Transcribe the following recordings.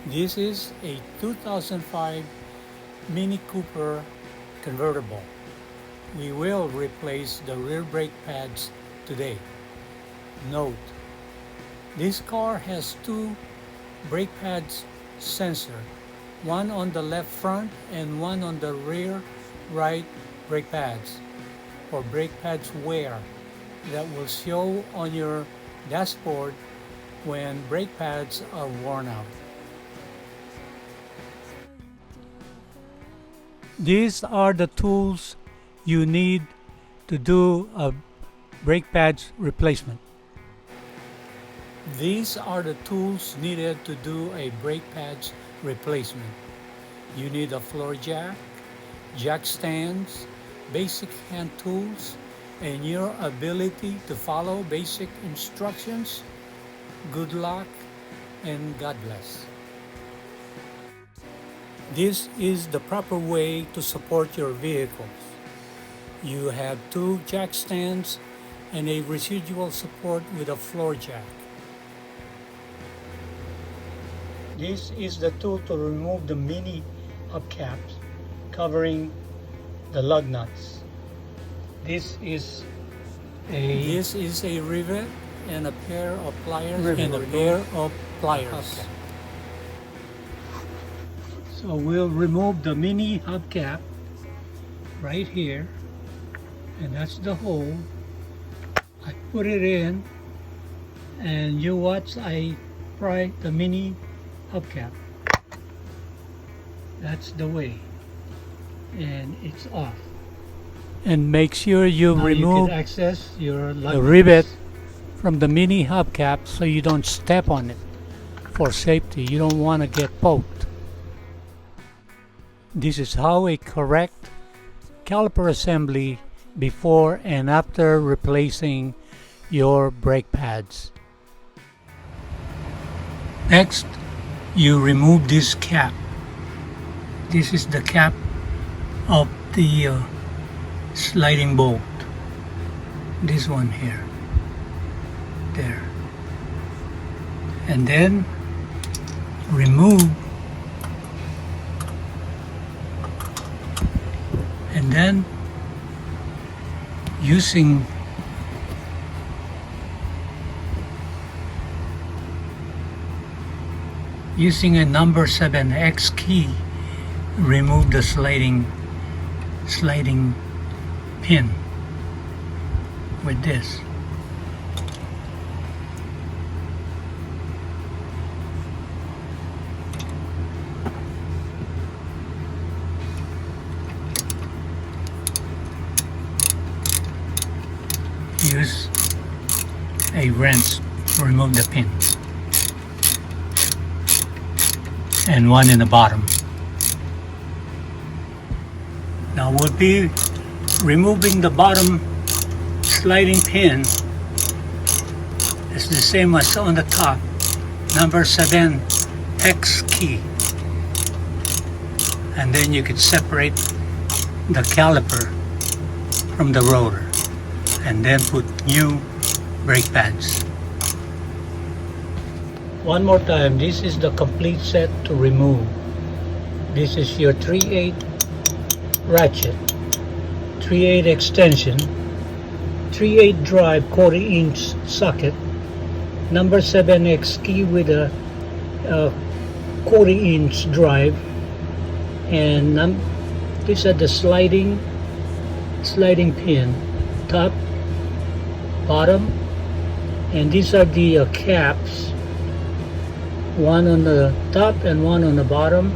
This is a 2005 Mini Cooper convertible. We will replace the rear brake pads today. Note, this car has two brake pads sensor, one on the left front and one on the rear right brake pads for brake pads wear that will show on your dashboard when brake pads are worn out. These are the tools you need to do a brake pads replacement. These are the tools needed to do a brake pads replacement. You need a floor jack, jack stands, basic hand tools, and your ability to follow basic instructions. Good luck and God bless. This is the proper way to support your vehicles. You have two jack stands and a residual support with a floor jack. This is the tool to remove the mini hubcaps covering the lug nuts. This is a rivet and a pair of pliers and a pair of pliers. Okay. So we'll remove the mini hubcap right here, and that's the hole. I put it in, and you watch I pry the mini hubcap. That's the way, and it's off. And make sure you remove the rivet from the mini hubcap so you don't step on it for safety. You don't want to get poked. This is how a correct caliper assembly before and after replacing your brake pads. Next, you remove this cap. This is the cap of the sliding bolt. This one here. There. And then remove, and then using a number 7 X key, remove the sliding pin with this. Use a wrench to remove the pin, and one in the bottom. Now we'll be removing the bottom sliding pin. It's the same as on the top, number 7 X key, and then you can separate the caliper from the rotor and then put new brake pads. One more time, this is the complete set to remove. This is your 3/8 ratchet, 3/8 extension, 3/8 drive 1/4-inch socket, number 7X key with a 1/4-inch drive, and these are the sliding pin, top, bottom, and these are the caps, one on the top and one on the bottom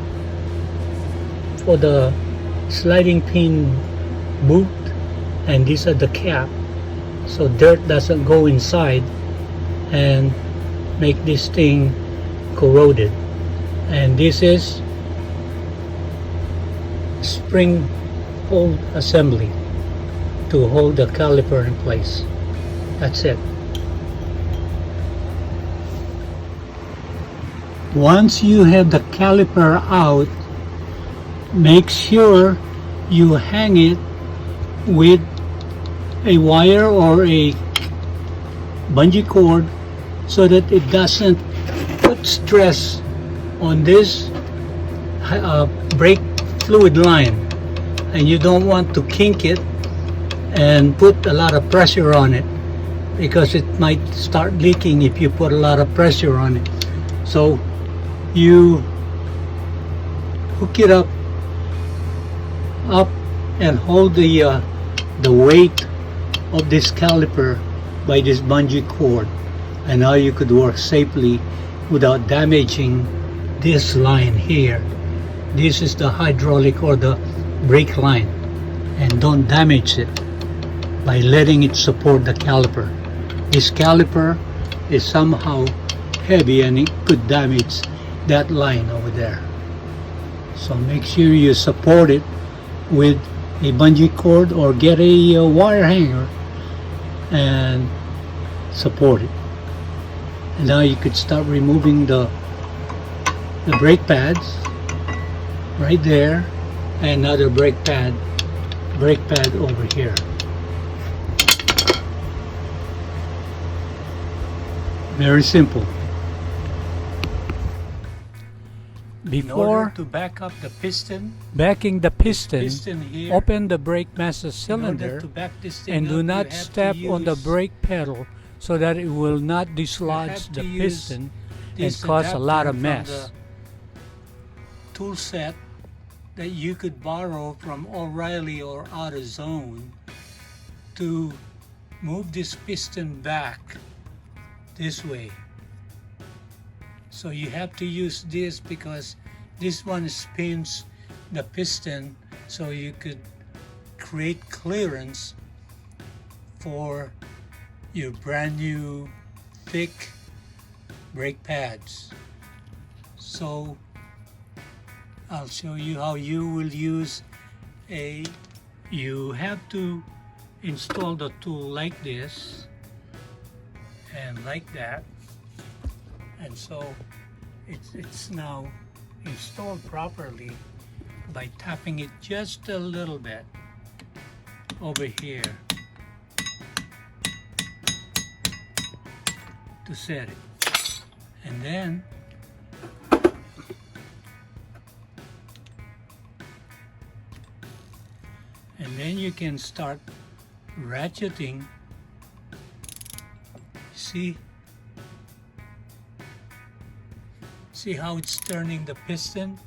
for the sliding pin boot, and these are the cap so dirt doesn't go inside and make this thing corroded. And this is spring hold assembly to hold the caliper in place. That's it. Once you have the caliper out, make sure you hang it with a wire or a bungee cord so that it doesn't put stress on this brake fluid line, and you don't want to kink it and put a lot of pressure on it, because it might start leaking if you put a lot of pressure on it. So you hook it up and hold the weight of this caliper by this bungee cord, and now you could work safely without damaging this line here. This is the hydraulic or the brake line, and don't damage it by letting it support the caliper. This caliper is somehow heavy and it could damage that line over there. So make sure you support it with a bungee cord or get a wire hanger and support it. And now you could start removing the brake pads right there, and another brake pad over here. Very simple. Before to back up the piston, backing the piston here, open the brake master cylinder and do not step on the brake pedal so that it will not dislodge the piston and cause a lot of mess. Tool set that you could borrow from O'Reilly or AutoZone to move this piston back this way. So you have to use this because this one spins the piston, so you could create clearance for your brand new thick brake pads. So I'll show you how you will use you have to install the tool like this and like that, and so it's now installed properly by tapping it just a little bit over here to set it, and then you can start ratcheting. See how it's turning the piston?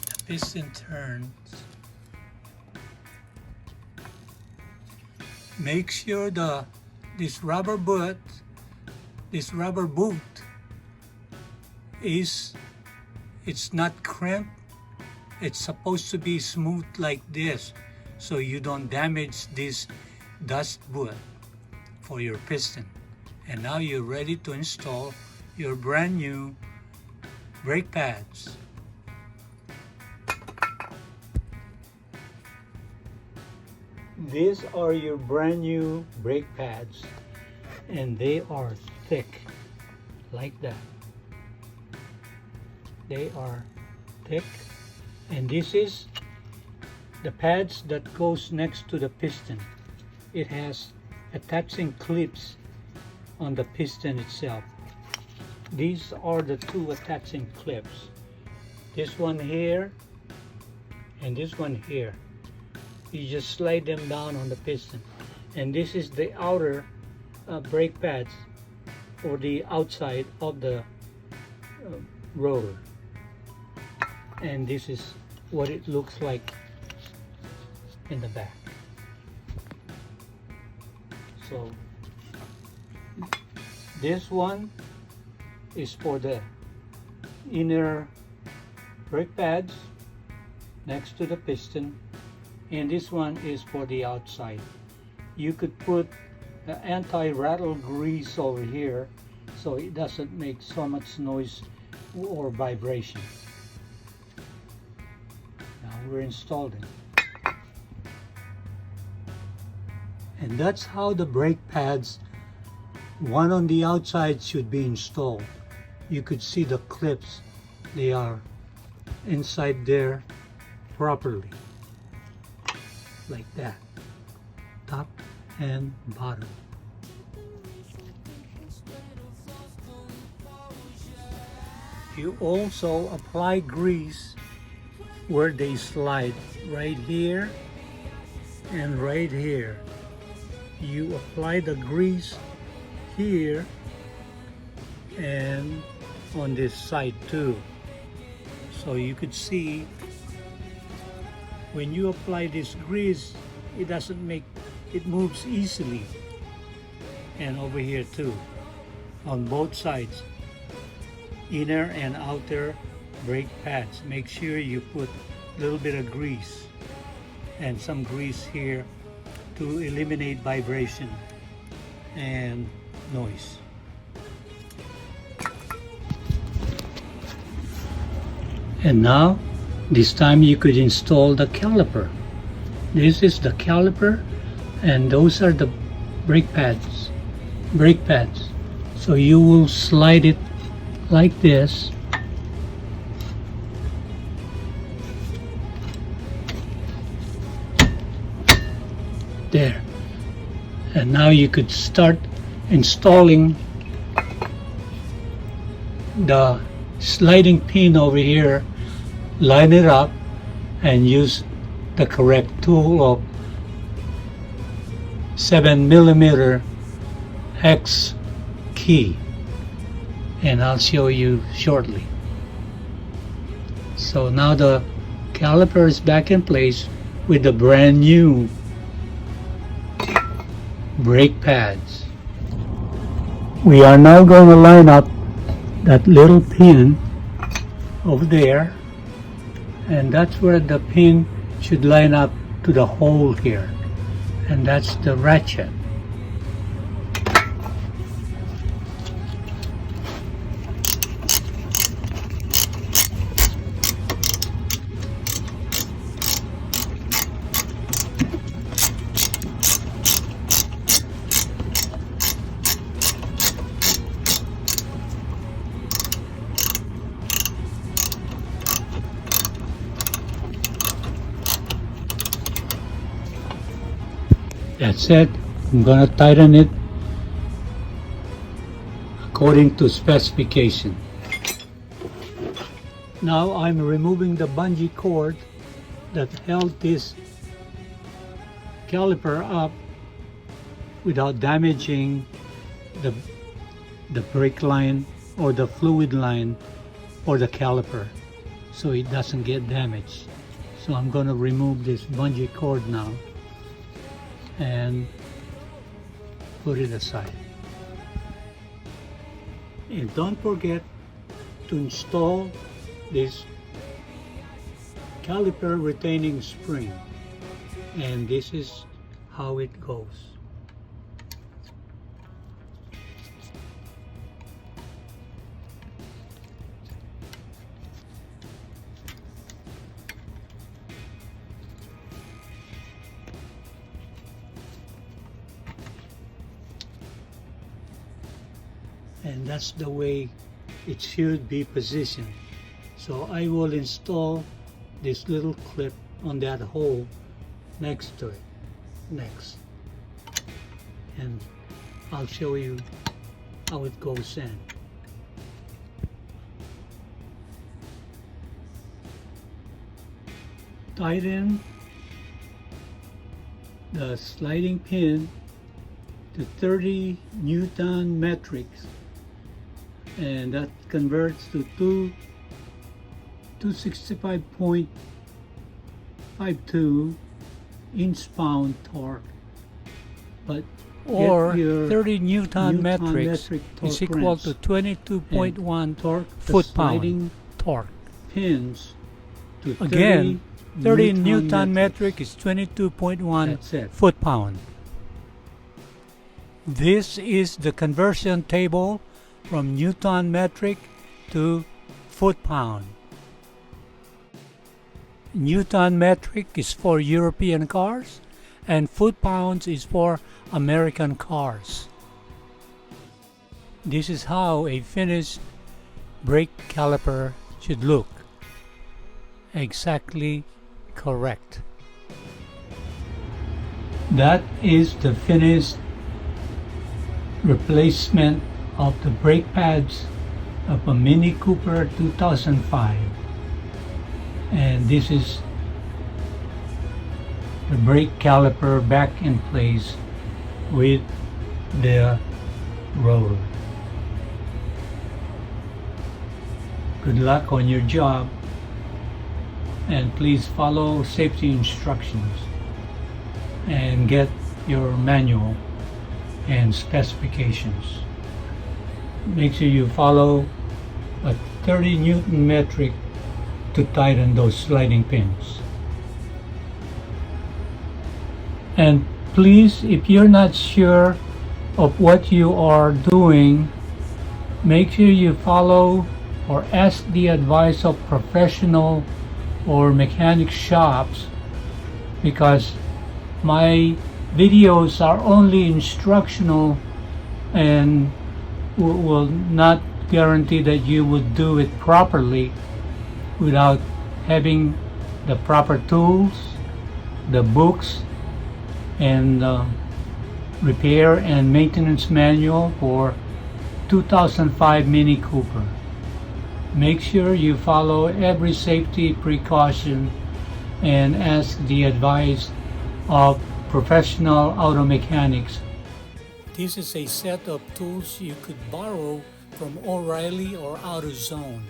The piston turns. Make sure this rubber boot it's not crimped. It's supposed to be smooth like this, so you don't damage this dust boot for your piston. And now you're ready to install your brand new brake pads. These are your brand new brake pads, and they are thick like that. They are thick, and this is the pads that goes next to the piston. It has attaching clips on the piston itself. These are the two attaching clips. This one here and this one here. You just slide them down on the piston. And this is the outer brake pads, or the outside of the roller. And this is what it looks like in the back. So this one is for the inner brake pads next to the piston, and this one is for the outside. You could put the anti-rattle grease over here so it doesn't make so much noise or vibration. Now we're installing. And that's how the brake pads, one on the outside, should be installed. You could see the clips. They are inside there properly, like that, top and bottom. You also apply grease where they slide, right here and right here. You apply the grease here and on this side too. So you could see when you apply this grease, it doesn't make, it moves easily. And over here too, on both sides, inner and outer brake pads. Make sure you put a little bit of grease and some grease here to eliminate vibration and noise. And now, this time you could install the caliper. This is the caliper and those are the brake pads. So you will slide it like this. There. And now you could start installing the sliding pin over here, line it up and use the correct tool of 7mm hex key, and I'll show you shortly. So now the caliper is back in place with the brand new brake pads. We are now going to line up that little pin over there, and that's where the pin should line up to the hole here, and that's the ratchet. That's it. I'm going to tighten it according to specification. Now I'm removing the bungee cord that held this caliper up without damaging the brake line or the fluid line or the caliper, so it doesn't get damaged. So I'm going to remove this bungee cord now and put it aside. And don't forget to install this caliper retaining spring, and this is how it goes. And that's the way it should be positioned. So I will install this little clip on that hole next to it, next. And I'll show you how it goes in. Tighten the sliding pin to 30 Newton metrics, and that converts to 265.52 inch-pound torque. But or 30 Newton metrics is equal to 22.1 torque foot-pound torque. Pins to Again, 30 Newton metric is 22.1 foot-pound. This is the conversion table from Newton metric to foot-pound. Newton metric is for European cars and foot-pounds is for American cars. This is how a finished brake caliper should look. Exactly correct. That is the finished replacement of the brake pads of a Mini Cooper 2005, and this is the brake caliper back in place with the roller. Good luck on your job, and please follow safety instructions and get your manual and specifications. Make sure you follow a 30 Newton metric to tighten those sliding pins. And please, if you're not sure of what you are doing, make sure you follow or ask the advice of professional or mechanic shops, because my videos are only instructional and will not guarantee that you would do it properly without having the proper tools, the books, and repair and maintenance manual for 2005 Mini Cooper. Make sure you follow every safety precaution and ask the advice of professional auto mechanics. This is a set of tools you could borrow from O'Reilly or AutoZone.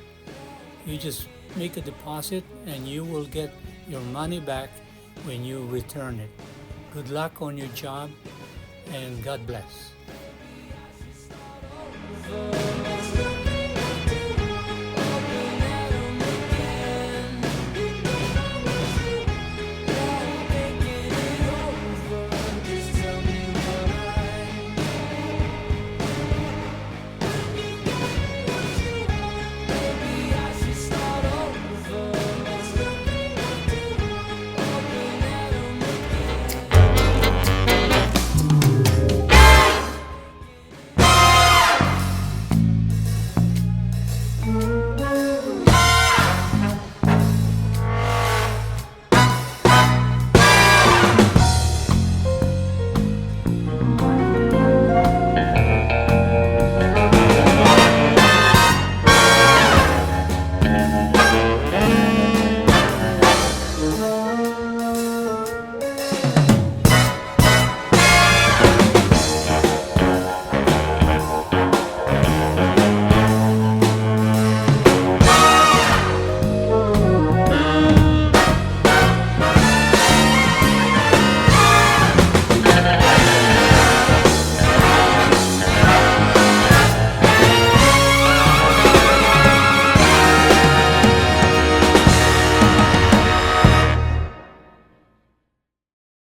You just make a deposit and you will get your money back when you return it. Good luck on your job, and God bless.